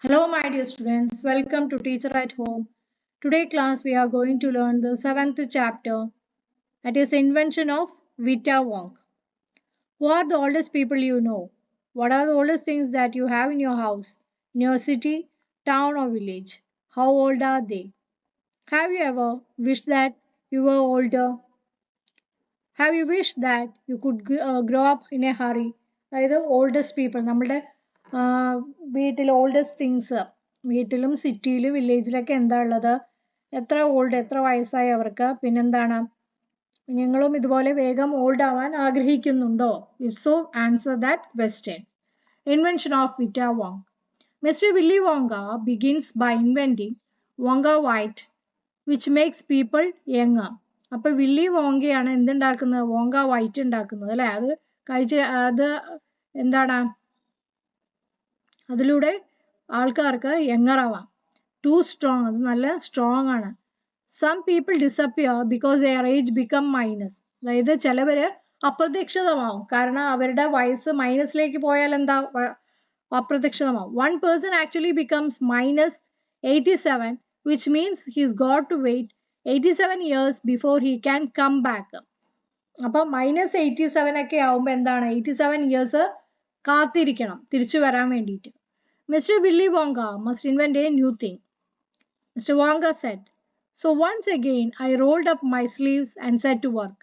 Hello my dear students, welcome to Teacher at Home. Today class we are going to learn the 7th chapter, that is invention of Vita Wong. Who are the oldest people you know? What are the oldest things that you have in your house, in your city, town or village? How old are they? Have you ever wished that you were older? Have you wished that you could grow up in a hurry? അതായത് oldest people നമ്മുടെ വീട്ടിൽ oldest things വീട്ടിലും സിറ്റിയിലും വില്ലേജിലൊക്കെ എന്താ ഉള്ളത്, എത്ര വയസ്സായി അവർക്ക്, പിന്നെന്താണ് നിങ്ങളും ഇതുപോലെ വേഗം ഓൾഡ് ആവാൻ ആഗ്രഹിക്കുന്നുണ്ടോ? If so answer that question. Invention of Vita Wong. Mister Willy Wonka begins by inventing Wonka Vite which makes people young. അപ്പൊ വില്ലി വോങ്കയാണ് എന്തുണ്ടാക്കുന്നത്? വോങ്ക വൈറ്റ് ഉണ്ടാക്കുന്നത് അല്ലെ. അത് എന്താണ്, അതിലൂടെ ആൾക്കാർക്ക് യങ്ങർ ആവാം. ടു സ്ട്രോങ്, അത് നല്ല സ്ട്രോങ് ആണ്. Some people disappear because their age become minus. അതായത് ചിലവര് അപ്രത്യക്ഷിതമാവും, കാരണം അവരുടെ വയസ്സ് മൈനസിലേക്ക് പോയാൽ എന്താ, അപ്രത്യക്ഷിതമാവും. One person actually becomes minus 87, which means he's got to wait 87 years before he can come back. അപ്പം -87 ഒക്കെ ആവുമ്പോൾ എന്താണ്, 87 ഇയേഴ്സ് കാത്തിരിക്കണം തിരിച്ചു വരാൻ വേണ്ടിയിട്ട്. Mister Willy Wonka must invent a new thing. Mister Wonka said. So once again I rolled up my sleeves and set to work.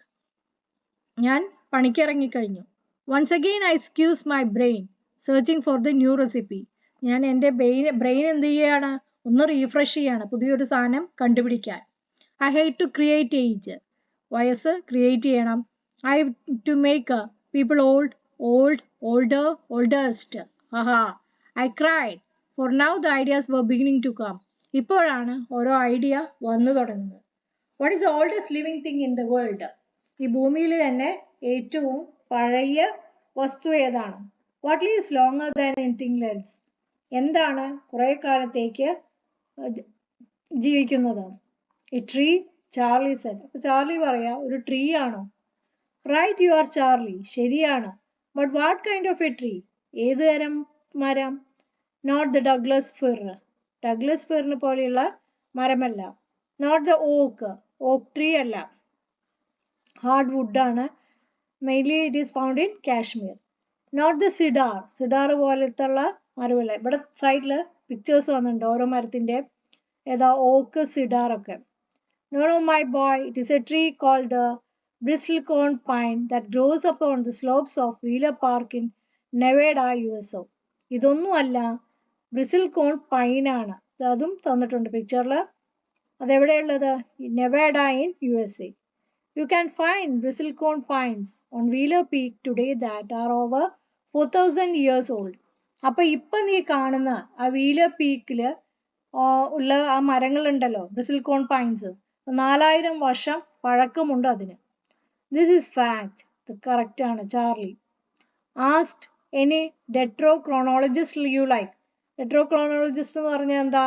ഞാൻ പണിക്കിറങ്ങിക്കഴിഞ്ഞു. Once again I squeeze my brain searching for the new recipe. ഞാൻ എൻ്റെ brain എന്ത് ചെയ്യുകയാണ്, ഒന്ന് refresh ചെയ്യാണ്, പുതിയൊരു സാധനം കണ്ടുപിടിക്കാൻ. I hate to create age. വയസ്സ് ക്രിയേറ്റ് ചെയ്യണം. I to make people older, oldest. ആഹാ. I cried for now the ideas were beginning to come. ഇപ്പോഴാണ് ഓരോ ഐഡിയ വന്നു തുടങ്ങുന്നത്. What is the oldest living thing in the world? ഈ ഭൂമിയിൽ തന്നെ ഏറ്റവും പഴയ വസ്തു ഏതാണ്? What lives longer than anything else? എന്താണ് കുറെ കാലത്തേക്ക് ജീവിക്കുന്നത്? A tree, Charlie said. അപ്പൊ ചാർലി പറയാ, ഒരു ട്രീ ആണോ? റൈറ്റ് യു ആർ ചാർലി, ശരിയാണ്. But what kind of a tree? ഏത് തരം മരം? Not the Douglas fir. Douglas ഫിറിന് പോലെയുള്ള മരമല്ല. നോട്ട് ദ ഓക്ക് ട്രീ അല്ല. ഹാർഡ് വുഡ് ആണ്. Mainly it is found in Kashmir. Not the cedar പോലത്തെ ഉള്ള മരമല്ല. ഇവിടെ സൈഡില് പിക്ചേഴ്സ് വന്നിട്ടുണ്ട് ഓരോ മരത്തിന്റെ, ഏതാ ഓക്ക്, സിഡാർ ഒക്കെ. No, my boy, it is a tree called the bristlecone pine that grows up on the slopes of Wheeler Park in Nevada, USA. ഇതൊന്നും അല്ല, ബ്രിസിൽകോൺ പൈൻ ആണ്. അതും തന്നിട്ടുണ്ട് പിക്ചറിൽ. അതെവിടെയുള്ളത്? Nevada in USA. You can find bristlecone pines on Wheeler Peak today that are over 4,000 years old. അപ്പൊ ഇപ്പൊ നീ കാണുന്ന ആ വീലർ പീക്കില് ഉള്ള ആ മരങ്ങളുണ്ടല്ലോ, ബ്രിസിൽകോൺ പൈൻസ്, 4000 വർഷം പഴക്കമുണ്ട് അതിന്. This is fact. ഇത് കറക്റ്റ് ആണ്. Charlie asked any dendrochronologist you like. Dendrochronologist എന്ന് പറഞ്ഞാൽ എന്താ?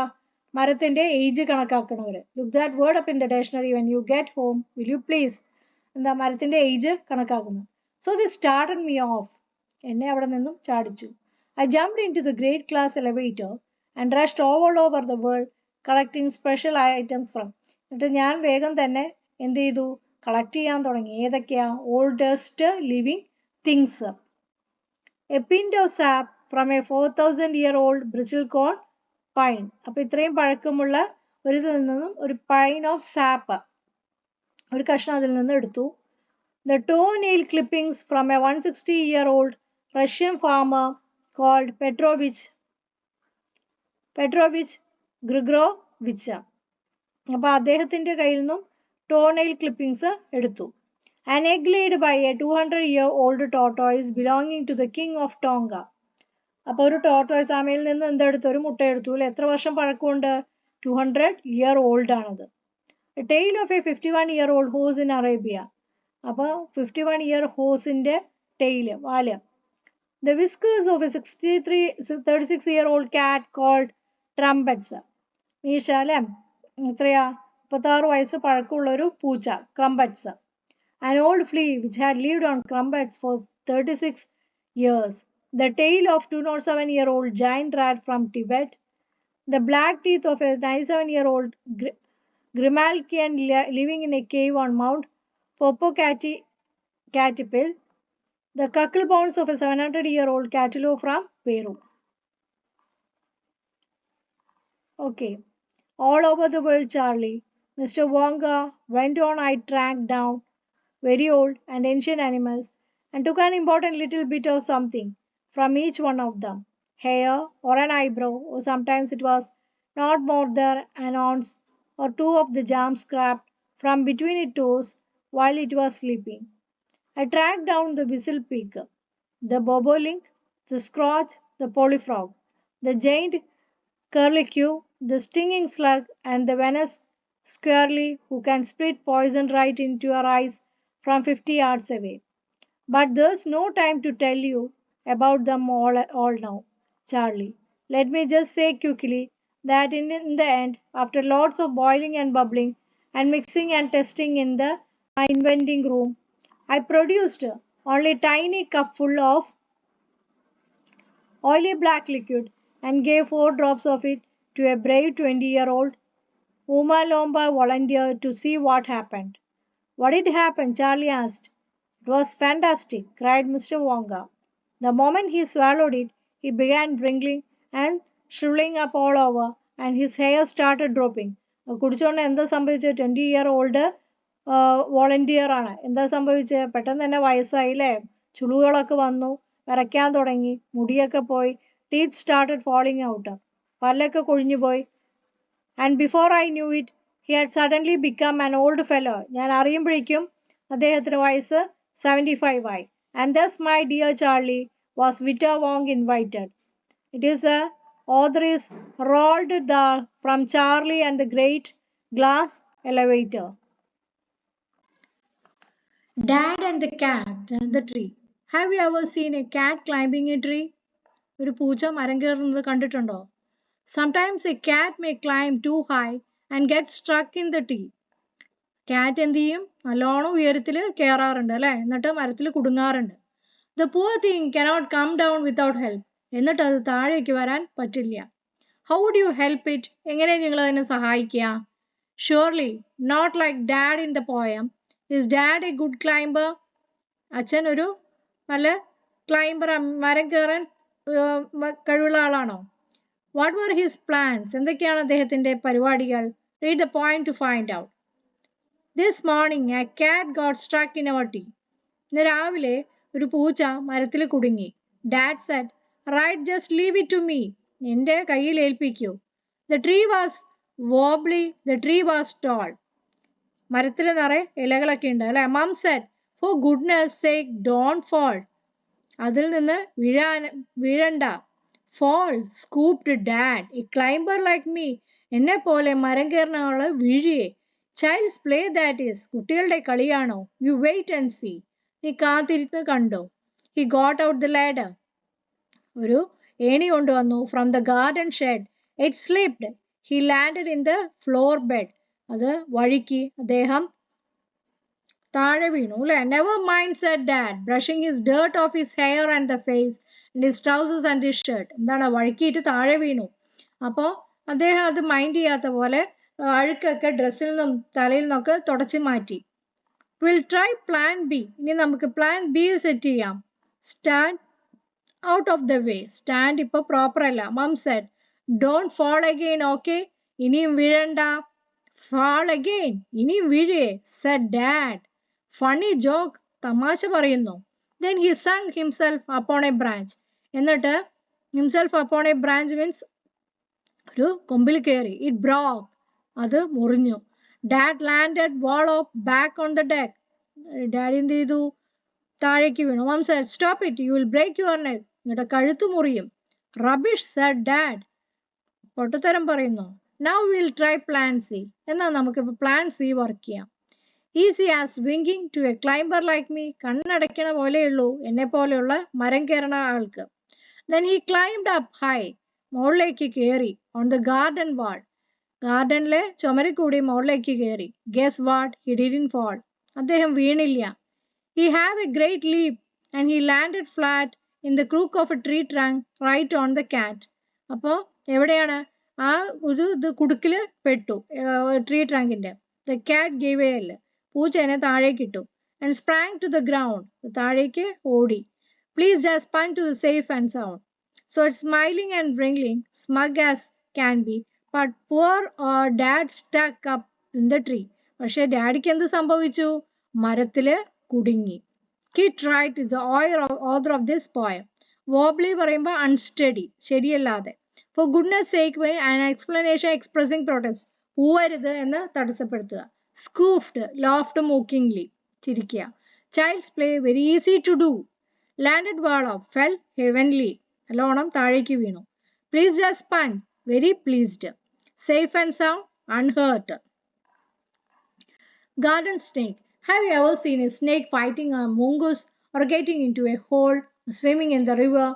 മരത്തിന്റെ ഏജ് കണക്കാക്കണവര്. Look that word up in the dictionary when you get home. Will you please? എന്താ മരത്തിന്റെ ഏജ് കണക്കാക്കുന്നത്. So this started me off. എന്നെ അവിടെ നിന്നും ചാടിച്ചു. I jumped into the great glass elevator and rushed all over the world collecting special items from. എന്നിട്ട് ഞാൻ വേഗം തന്നെ എന്ത് ചെയ്തു, കളക്ട് ചെയ്യാൻ തുടങ്ങി. ഏതൊക്കെയാ? Oldest living things. A pint of sap from a 4000-year-old bristlecone pine. അപ്പൊ ഇത്രയും പഴക്കമുള്ള ഒരു നിന്നും ഒരു പൈൻ ഓഫ് സാപ്പ്, ഒരു കഷ്ണം അതിൽ നിന്ന് എടുത്തു. The toenail clippings from a 160-year-old Russian farmer called Petrovich Grigorovich. അപ്പൊ അദ്ദേഹത്തിന്റെ കയ്യിൽ നിന്നും ടോനെയിൽ ക്ലിപ്പിംഗ്സ് എടുത്തു. An egg laid by a 200-year-old tortoise belonging to the king of Tonga. അപ്പൊ ഒരു ടോർട്ടോയ്സ് ആമയിൽ നിന്ന് എന്തെടുത്തു? ഒരു മുട്ട എടുത്തു. അല്ലെ, എത്ര വർഷം പഴക്കമുണ്ട്? 200-year-old ആണത്. Tail of a 51-year-old horse in Arabia. അപ്പൊ 51-year ഹോസിന്റെ ടെയില്, വാല്. The whiskers of a 36-year-old cat called trumpets. മീശ അല്ലെ, എത്രയാ? 36 വയസ്സ് പഴക്കമുള്ള ഒരു പൂച്ച, ക്രംബറ്റ്സ്. An old flea which had lived on crumpets for 36 years. The tail of 207-year-old giant rat from Tibet. The black teeth of a 97-year-old Grimalkian living in a cave on Mount Popocatépetl. The cuckle bones of a 700-year-old catalo from Peru. Okay. All over the world, Charlie. Mr. Wonga went on. I tracked down very old and ancient animals and took an important little bit of something from each one of them, hair or an eyebrow, or sometimes it was not more than an ounce or two of the jam scraped from between its toes while it was sleeping. I tracked down the whistle pig, the bobolink, the scroch, the polyfrog, the giant curlicue, the stinging slug, and the venomous squirrely who can spit poison right into your eyes from 50 yards away. But there's no time to tell you about them all now, Charlie. Let me just say quickly that in the end, after lots of boiling and bubbling and mixing and testing in my inventing room, I produced only a tiny cupful of oily black liquid and gave 4 drops of it to a brave 20-year-old Uma Lomba volunteer to see what happened. What did happen? Charlie asked. It was fantastic, cried Mr. Wonga. The moment he swallowed it, he began wriggling and shriveling up all over, and his hair started dropping. കുടിച്ചോണ്ട് എന്താ സംഭവിച്ചത്? 20-year-old volunteer ആണ്. എന്താ സംഭവിച്ചത്? പെട്ടെന്ന് തന്നെ വയസ്സായില്ലേ? ചുളിവുകളൊക്കെ വന്നു, വിറയ്ക്കാൻ തുടങ്ങി, മുടിയൊക്കെ പോയി, ടീത്ത് സ്റ്റാർട്ടഡ് falling out, പല്ലൊക്കെ കൊഴിഞ്ഞു പോയി. And before I knew it, he had suddenly become an old fellow. ഞാൻ അറിയുമ്പോഴേക്കും അദ്ദേഹത്തിന് വയസ്സ് 75 ആയി. And thus, my dear Charlie, was Witter Wong invited. It is the author is Roald Dahl from Charlie and the Great Glass Elevator. Dad and the Cat and the Tree. Have you ever seen a cat climbing a tree? ഒരു പൂച്ച മരം കയറുന്നത് കണ്ടിട്ടുണ്ടോ? Sometimes a cat may climb too high and get stuck in the tree. Cat എന്ത് ചെയ്യും? നല്ലോണം ഉയരത്തിൽ കയറാറുണ്ട് അല്ലേ? എന്നിട്ട് മരത്തിൽ കുടുങ്ങാറുണ്ട്. The poor thing cannot come down without help. എന്നിട്ട് അത് താഴേക്ക് വരാൻ പറ്റില്ല. How would you help it? എങ്ങനെ നിങ്ങൾ അതിനെ സഹായിക്കുക? Surely not like Dad in the poem. Is Dad a good climber? അച്ഛൻ ഒരു നല്ല ക്ലൈംബർ, മരം കയറാൻ കഴിവുള്ള ആളാണോ? What were his plans? എന്തൊക്കെയാണ് അദ്ദേഹത്തിന്റെ പരിപാടികൾ? Read the poem to find out. This morning a cat got stuck in our tree. ഇന്ന് രാവിലെ ഒരു പൂച്ച മരത്തിൽ കുടുങ്ങി. Dad said, right, just leave it to me. എൻ്റെ കയ്യിൽ ഏൽപ്പിക്കൂ. The tree was wobbly, the tree was tall. മരത്തിൽ നിറയെ ഇലകളൊക്കെ ഉണ്ട് അല്ലെ? Mom said, for goodness sake, don't fall. അതിൽ നിന്ന് വീഴണ്ട. Fall, scooped Dad. A climber like me, എന്നെ പോലെ മരം കയറുന്ന വീഴിയേ. Child's play that is. കുട്ടികളുടെ കളിയാണോ? You wait and see. നീ കാത്തിരുന്ന് കണ്ടോ. He got out the ladder. ഒരു ഏണി കൊണ്ടുവന്നു. From the garden shed. It slipped. He landed in the floor bed. അത് വഴുക്കി അദ്ദേഹം താഴെ വീണു അല്ലേ? Never mind, said Dad, brushing his dirt off his hair and the face and his trousers and his shirt. എന്താണ്? വഴുക്കിയിട്ട് താഴെ വീണു. അപ്പോൾ അദ്ദേഹം അത് മൈൻഡ് ചെയ്യാത്ത പോലെ അഴുക്കൊക്കെ ഡ്രസ്സിൽ നിന്നും തലയിൽ നിന്നൊക്കെ തുടച്ചു മാറ്റി. We'll try plan B. ഇനി നമുക്ക് പ്ലാൻ ബി സെറ്റ് ചെയ്യാം. Stand out of the way. Stand ഇപ്പോൾ പ്രോപ്പർ അല്ല. Mom said, don't fall again, okay? ഇനിയും വീഴണ്ട. Fall again. ഇനിയും വീഴേ, said Dad. Funny joke. തമാശ പറയുന്നു. Then he sung himself upon a branch. എന്നിട്ട് himself upon a branch means ഒരു കൊമ്പിൽ കയറി. It broke. അത് മുറിഞ്ഞു. Dad landed wallop back on the deck. Dad എന്ത് ചെയ്തു? താഴേക്ക് വീണു. Mom said, stop it, you will break your neck. നിങ്ങളുടെ കഴുത്ത് മുറിയും. Rubbish, said Dad. പൊട്ടത്തരം പറയുന്നു. Now we'll try plan C. എന്നാൽ നമുക്കിപ്പോൾ പ്ലാൻ സി വർക്ക് ചെയ്യാം. Easy as winking to a climber like me. കണ്ണടയ്ക്കണ പോലെയുള്ളൂ എന്നെ പോലെയുള്ള മരം കയറണ ആൾക്ക്. Then he climbed up high. മുകളിലേക്ക് കയറി. On the garden wall. ഗാർഡനിലെ ചുമരിൽ കൂടി മുകളിലേക്ക് കയറി. Guess what? He didn't fall. അദ്ദേഹം വീണില്ല. He had a great leap and he landed flat in the crook of a tree trunk right on the cat. അപ്പോൾ എവിടെയാണ്? ആ ഒരു ഇത് കുടുക്കിൽ പെട്ടു, ട്രീ ട്രങ്കിന്റെ. The cat gave a yell. പൂച്ച അതിനെ താഴേക്ക് ഇട്ടു. And sprang to the ground. താഴേക്ക് ഓടി. Please just punch to the safe and sound. So it's smiling and wriggling, smug as can be, but poor dad stuck up in the tree. പക്ഷെ ഡാഡിക്ക് എന്ത് സംഭവിച്ചു? മരത്തില് കുടുങ്ങി. Kit Wright is the author of this poem. Wobbly പറയുമ്പോൾ unsteady, ശരിയല്ലാതെ. For goodness sake, an explanation expressing protest. പോവരുത് എന്ന് തടസ്സപ്പെടുത്തുക. Scoffed, laughed mockingly, ചിരിക്കുക. Child's play, very easy to do. Landed wall up, fell heavenly. നല്ലോണം താഴേക്ക് വീണു. Please just punch, very pleased. Safe and sound, unhurt. Garden snake. Have you ever seen a snake fighting a mongoose or getting into a hole, swimming in the river?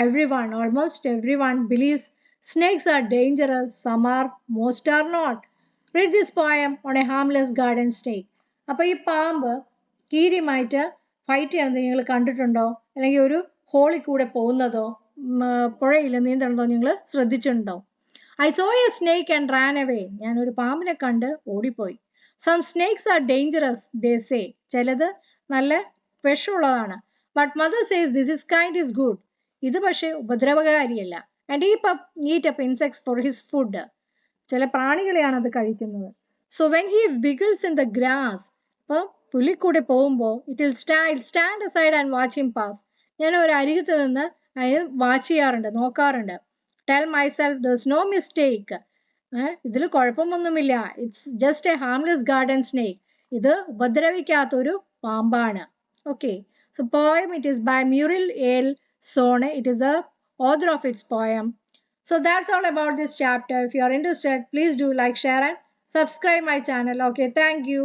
Everyone, almost everyone, believes snakes are dangerous. Some are, most are not. Read this poem on a harmless garden snake. അപ്പോൾ ഈ പാമ്പ് കീരിയുമായിട്ട് fight ചെയ്യുന്നത് നിങ്ങൾ കണ്ടിട്ടുണ്ടോ? അല്ലെങ്കിൽ ഒരു ഹോളിൽ കൂടെ പോകുന്നതോ പുഴയിൽ നീന്തുന്നതോ നിങ്ങൾ ശ്രദ്ധിച്ചിട്ടുണ്ടോ? I saw a snake and ran away. ഞാൻ ഒരു പാമ്പിനെ കണ്ട് ഓടിപ്പോയി. Some snakes are dangerous, they say. ചിലത് നല്ല വിഷമുള്ളതാണ്. But mother says this is kind is good. ഇത് പക്ഷേ ഉപദ്രവകാരിയല്ല. And eat up insects for his food. ചില പ്രാണികളെയാണ് അത് കഴിക്കുന്നത്. So when he wiggles in the grass, അപ്പോൾ പുലിക്കൂടെ പോകുമ്പോൾ stand aside and watch him pass. ഞാൻ ഒരു അരികത്ത് നിന്ന് അതിന് വാച്ച് ചെയ്യാറുണ്ട്, നോക്കാറുണ്ട്. Tell myself there's no mistake. ഇതിൽ കുഴപ്പമൊന്നുമില്ല. It's just A harmless garden snake. ഇത് ഉപദ്രവിക്കാത്തൊരു പാമ്പാണ്. Okay. So poem, it is by Muriel L. Sone. It is the author of its poem. So that's all about this chapter. If you are interested, please do like, share and subscribe my channel. Okay, thank you.